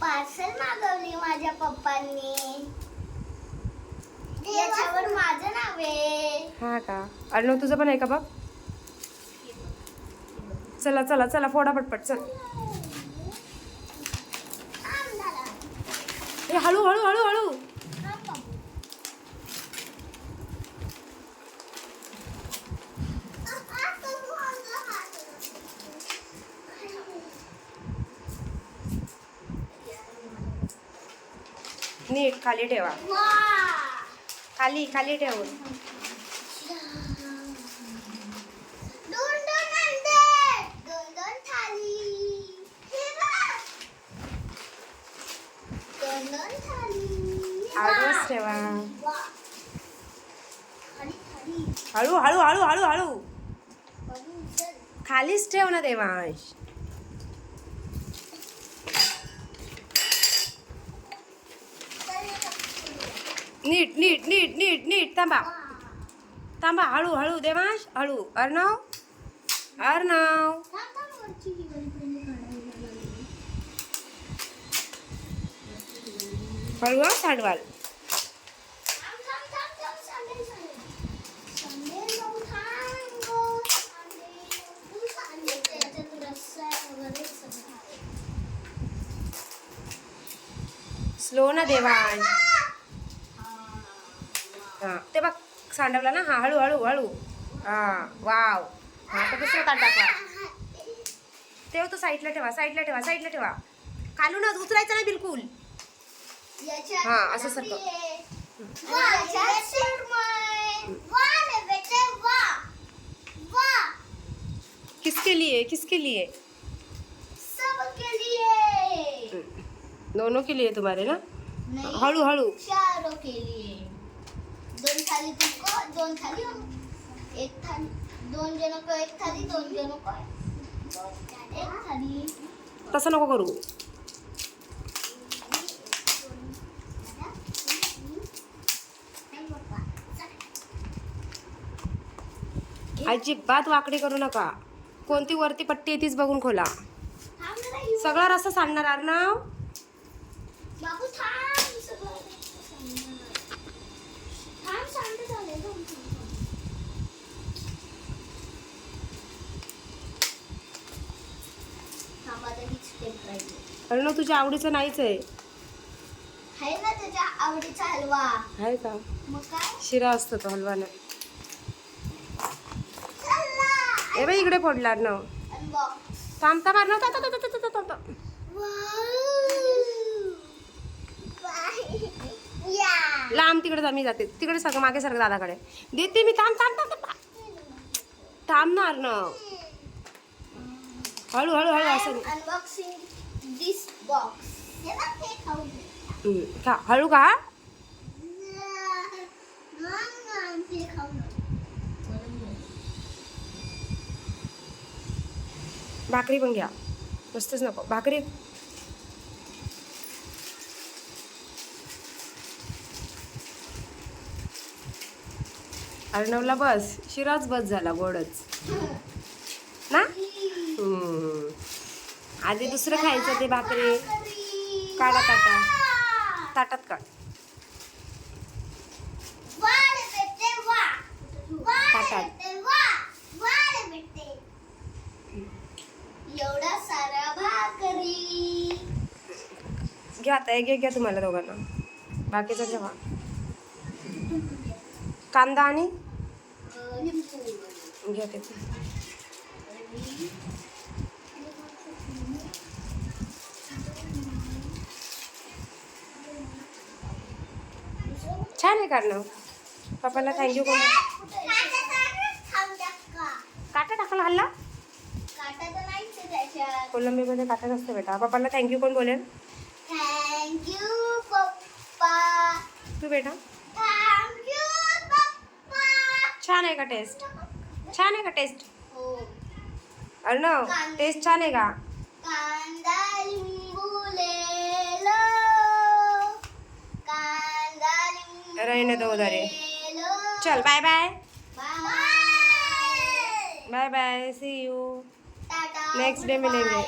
Parcel मागवली माझ्या पप्पांनी. याच्यावर माझं नाव आहे. हा का? अर्णव तुझं पण आहे का बघ? चला चला चला फोडा पटपट चल. ए हळू हळू हळू हळू. नीट खाली ठेवा. खाली खाली ठेवून. आडवच ठेवा. हळू हळू हळू हळू हळू. खालीच ठेव ना देवांश. नीट नीट नीट नीट नीट. थांबा थांबा. हळू हळू देवांश हळू. अर्णव अर्णव हळू. साडवाल. स्लो ना देवांश. हा ते बघ सांडवला ना. हा हळू हळू हळू. हा वाव. हा तर कसं ताट टाका. तेव्हा तो साईडला ठेवा साईडला ठेवा साईडला ठेवा. खालूनच उचलायचं नाही बिलकुल. हा असं सारखं. किसके लिए किसके लिए? सबके लिए. दोनों के लिए तुम्हारे ना. हळू हळू. चारों के लिए. 2 थाली तुमको 2 थाली एक थाली. 2 जनों को एक थाली 2 जनों को एक थाली. तसं नको करू. अजिबात वाकडी करू नका. कोणती वरती पट्टी आहे तीच बघून खोला. सगळा रस्ता सांडणार अर्णव. बाबू थांब. सगळं थांब. सांडत आले. थांब आता ही स्टेप राहिली. अर्णव तुझ्या आवडीचं नाहीच आहे. आहे ना त्याच्या आवडीचा हलवा. आहे का? मग काय? शिरा असतो तो हलवा नाही. ए बाई इकडे फोडला अर्णव. अनबॉक्स. थांब थांब अर्णव. थांब थांब थांब थांब थांब. लांब तिकडे जा. मी जाते तिकडे सगळं मागे सारखं दादाकडे देते मी. थांब थांब थांब थांब. थांब ना अर्णव. हळू हळू हळू असं. अनबॉक्सिंग दिस बॉक्स. हे बघ हे खाऊ दे. खा हळू का. ते खाऊ दे. भाकरी पण घ्या. मस्तच नको भाकरी. अर्णवला बस शिराच बस झाला गोडच ना. आधी दुसरं खायचं ते भाकरी. काढा ताटात. ताटात काढ. ताटात. एवढा सारा भाकरी. घ्या आता एक एक घ्या तुम्हाला दोघांना. बाकीचं ठेवा. कांदा आणि घ्या ते. छान आहे काढणं. पप्पाला थँक्यू कोण. काटा टाकला हल्ला. कोलंबीमध्ये काटा नसते बेटा. पप्पाला थँक्यू कोण बोलेल? थँक्यू पप्पा. तू बेटा. थँक्यू पप्पा. छान आहे का टेस्ट? छान आहे का टेस्ट? हो. अर्णव टेस्ट छान आहे का? कांदा लिंबू ले लो. कांदा लिंबू रहने दो उधर ही. ले लो. चल bye bye. Bye bye bye. See you. Tata. Next day मिलेंगे.